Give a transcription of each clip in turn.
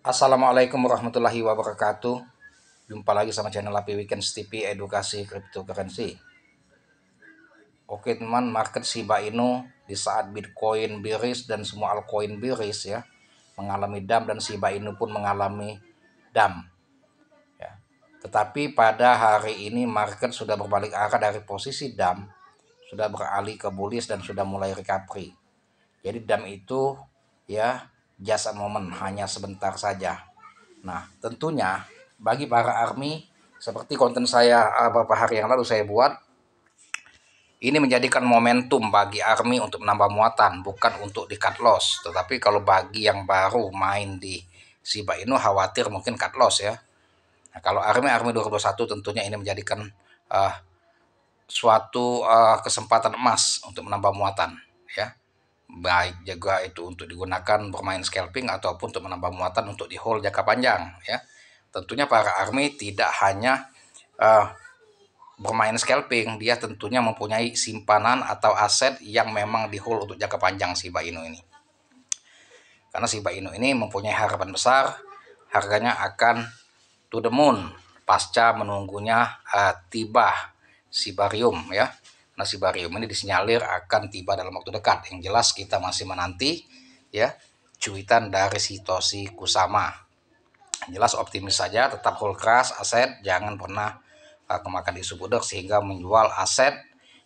Assalamualaikum warahmatullahi wabarakatuh. Jumpa lagi sama channel Api Weekends TV Edukasi Cryptocurrency. Oke teman, market Shiba Inu di saat Bitcoin bearish dan semua altcoin bearish ya, mengalami dump dan Shiba Inu pun mengalami dump. Ya. Tetapi pada hari ini market sudah berbalik arah dari posisi dump, sudah beralih ke bullish dan sudah mulai recovery. Jadi dump itu ya just a moment, hanya sebentar saja. Nah, tentunya bagi para army, seperti konten saya beberapa hari yang lalu saya buat, ini menjadikan momentum bagi army untuk menambah muatan, bukan untuk di cut loss. Tetapi kalau bagi yang baru main di Shiba Inu khawatir mungkin cut loss ya. Nah, kalau army 2021 tentunya ini menjadikan suatu kesempatan emas untuk menambah muatan ya. Baik juga itu untuk digunakan bermain scalping ataupun untuk menambah muatan untuk di hold jangka panjang ya. Tentunya para army tidak hanya bermain scalping, dia tentunya mempunyai simpanan atau aset yang memang di hold untuk jangka panjang Shiba Inu ini. Karena Shiba Inu ini mempunyai harapan besar, harganya akan to the moon pasca menunggunya tiba Shibarium ya. Nah, Shibarium ini disinyalir akan tiba dalam waktu dekat. Yang jelas kita masih menanti ya cuitan dari Satoshi Kusama. Jelas optimis saja, tetap hold keras aset, jangan pernah kemakan isu bodor sehingga menjual aset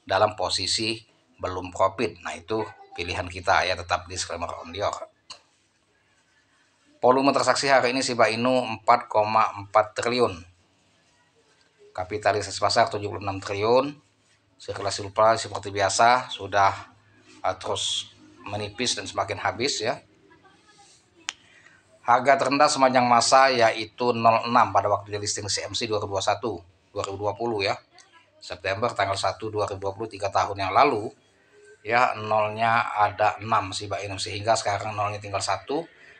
dalam posisi belum profit. Nah, itu pilihan kita ya, tetap disclaimer on your. Volume transaksi hari ini Shiba Inu 4,4 triliun. Kapitalisasi pasar 76 triliun. Sirkulasi rupiah seperti biasa sudah terus menipis dan semakin habis ya. Harga terendah sepanjang masa yaitu 06 pada waktu di listing CMC 2020 ya. September tanggal 1 2020, 3 tahun yang lalu ya, nolnya ada 6 Shiba Inu, sehingga sekarang nolnya tinggal 1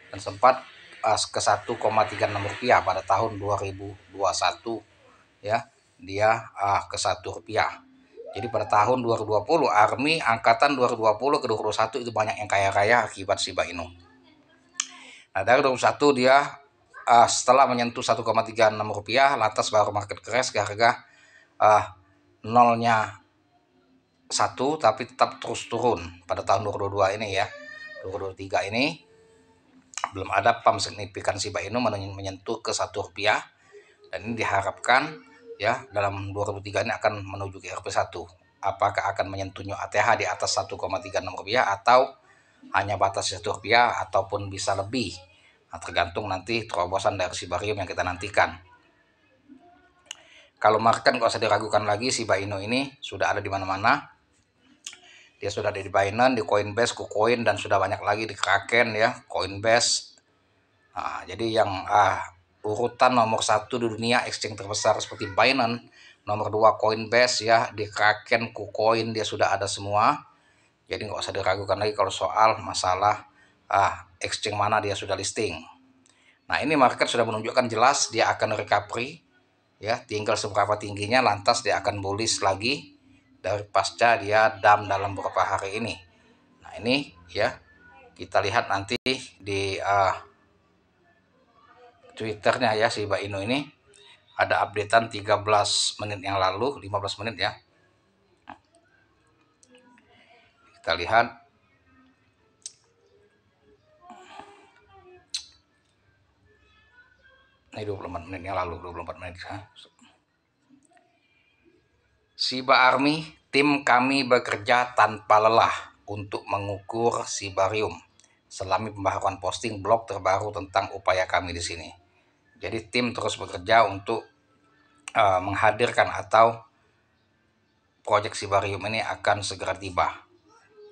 dan sempat ke 1,36 rupiah pada tahun 2021 ya, dia ke 1 rupiah. Jadi pada tahun 2020 army angkatan 2020 ke 2021 itu banyak yang kaya-kaya akibat Shiba Inu. Nah, dari 2021 dia setelah menyentuh 1,36 rupiah lantas baru market crash ke harga nolnya 1, tapi tetap terus turun pada tahun 2022 ini ya. 2023 ini belum ada pump signifikan Shiba Inu menyentuh ke 1 rupiah, dan ini diharapkan ya dalam 2023 ini akan menuju ke RP1. Apakah akan menyentuh ATH di atas 1,36 rupiah atau hanya batas 1 rupiah ataupun bisa lebih. Nah, tergantung nanti terobosan dari Shibarium yang kita nantikan. Kalau market nggak usah diragukan lagi, Shiba Inu ini sudah ada di mana-mana. Dia sudah ada di Binance, di Coinbase, KuCoin, dan sudah banyak lagi di Kraken ya, Coinbase. Nah, jadi yang urutan nomor 1 di dunia exchange terbesar seperti Binance, nomor 2 Coinbase ya, di Kraken, KuCoin dia sudah ada semua. Jadi nggak usah diragukan lagi kalau soal masalah exchange mana dia sudah listing. Nah, ini market sudah menunjukkan jelas dia akan recovery ya, tinggal seberapa tingginya lantas dia akan bullish lagi dari pasca dia dump dalam beberapa hari ini. Nah, ini ya kita lihat nanti di Twitternya ya, Shiba Inu ini ada updatean 13 menit yang lalu, 15 menit ya. Kita lihat ini 24 menit yang lalu, 24 menit ya. Shiba Army, tim kami bekerja tanpa lelah untuk mengukur Shibarium. Selami pembaharuan posting blog terbaru tentang upaya kami di sini. Jadi tim terus bekerja untuk menghadirkan atau proyek Shibarium ini akan segera tiba.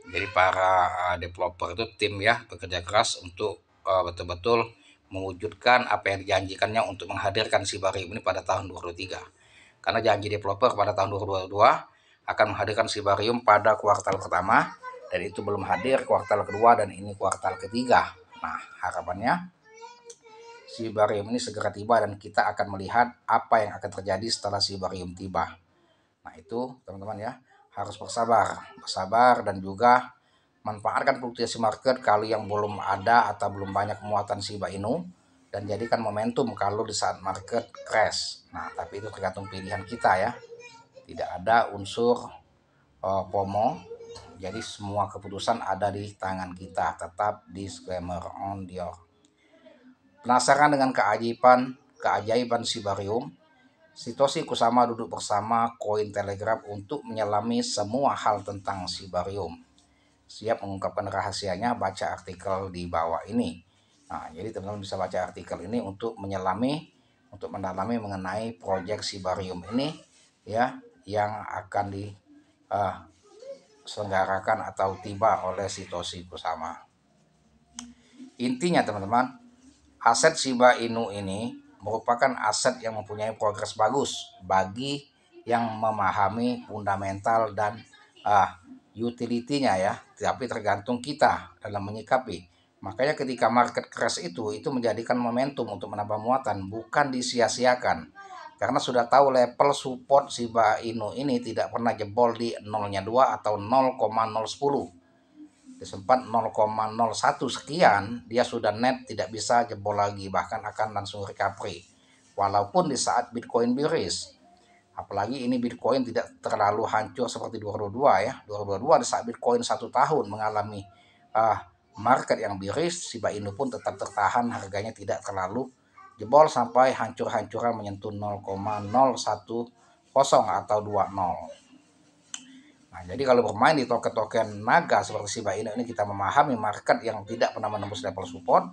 Jadi para developer itu tim ya bekerja keras untuk betul-betul mewujudkan apa yang dijanjikannya untuk menghadirkan Shibarium ini pada tahun 2023. Karena janji developer pada tahun 2022 akan menghadirkan Shibarium pada kuartal pertama, dan itu belum hadir kuartal kedua, dan ini kuartal ketiga. Nah, harapannya Shibarium ini segera tiba dan kita akan melihat apa yang akan terjadi setelah Shibarium tiba. Nah, itu teman-teman ya, harus bersabar dan juga manfaatkan fluktuasi market. Kalau yang belum ada atau belum banyak muatan Shiba Inu, dan jadikan momentum kalau di saat market crash. Nah, tapi itu tergantung pilihan kita ya. Tidak ada unsur FOMO. Jadi semua keputusan ada di tangan kita. Tetap disclaimer on your. Penasaran dengan keajaiban Sibarium? Sitoshi Kusama duduk bersama Cointelegraph untuk menyelami semua hal tentang Sibarium. Siap mengungkapkan rahasianya, baca artikel di bawah ini. Nah, jadi teman-teman bisa baca artikel ini untuk menyelami, untuk mendalami mengenai proyek Sibarium ini ya, yang akan diselenggarakan atau tiba oleh Sitoshi Kusama. Intinya teman-teman, aset Shiba Inu ini merupakan aset yang mempunyai progres bagus bagi yang memahami fundamental dan utility-nya ya, tapi tergantung kita dalam menyikapi. Makanya ketika market crash itu menjadikan momentum untuk menambah muatan, bukan disia-siakan. Karena sudah tahu level support Shiba Inu ini tidak pernah jebol di 0,2 atau 0,010. Di sempat 0,01 sekian dia sudah net, tidak bisa jebol lagi, bahkan akan langsung recovery. Walaupun di saat Bitcoin bearish, apalagi ini Bitcoin tidak terlalu hancur seperti 2022 ya. 2022 di saat Bitcoin 1 tahun mengalami market yang bearish, Shiba Inu pun tetap tertahan, harganya tidak terlalu jebol sampai hancur-hancuran menyentuh 0,010 atau 20. Nah, jadi kalau bermain di token-token naga seperti Shiba Inu ini, kita memahami market yang tidak pernah menembus level support,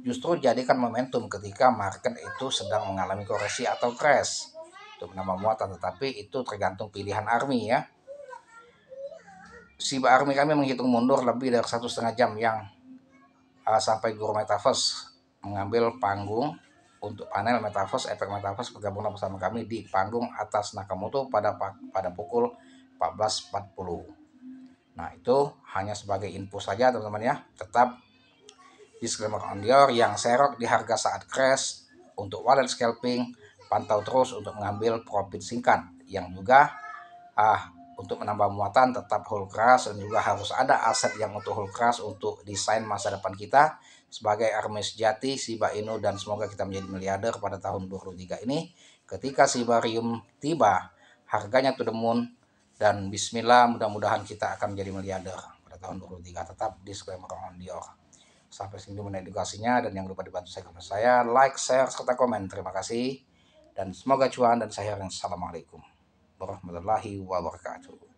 justru jadikan momentum ketika market itu sedang mengalami koreksi atau crash untuk menambah muatan. Tetapi itu tergantung pilihan Army ya. Shiba Army kami menghitung mundur lebih dari 1,5 jam yang sampai Guru Metaverse mengambil panggung untuk panel Metaverse, efek Metaverse, bergabung bersama kami di panggung atas Nakamoto pada pukul 14.40. Nah, itu hanya sebagai info saja teman-teman ya. Tetap disclaimer on your, yang serok di harga saat crash untuk wallet scalping, pantau terus untuk mengambil profit singkat. Yang juga untuk menambah muatan tetap hold keras, dan juga harus ada aset yang untuk hold keras untuk desain masa depan kita sebagai army sejati Shiba Inu, dan semoga kita menjadi miliarder pada tahun 2023 ini. Ketika Shibarium tiba, harganya to the moon, dan bismillah, mudah-mudahan kita akan menjadi miliarder pada tahun 2023. Tetap disclaimer on your. Sampai sini edukasinya, dan jangan lupa dibantu saya, like, share, serta komen. Terima kasih dan semoga cuan, dan saya Assalamualaikum warahmatullahi wabarakatuh.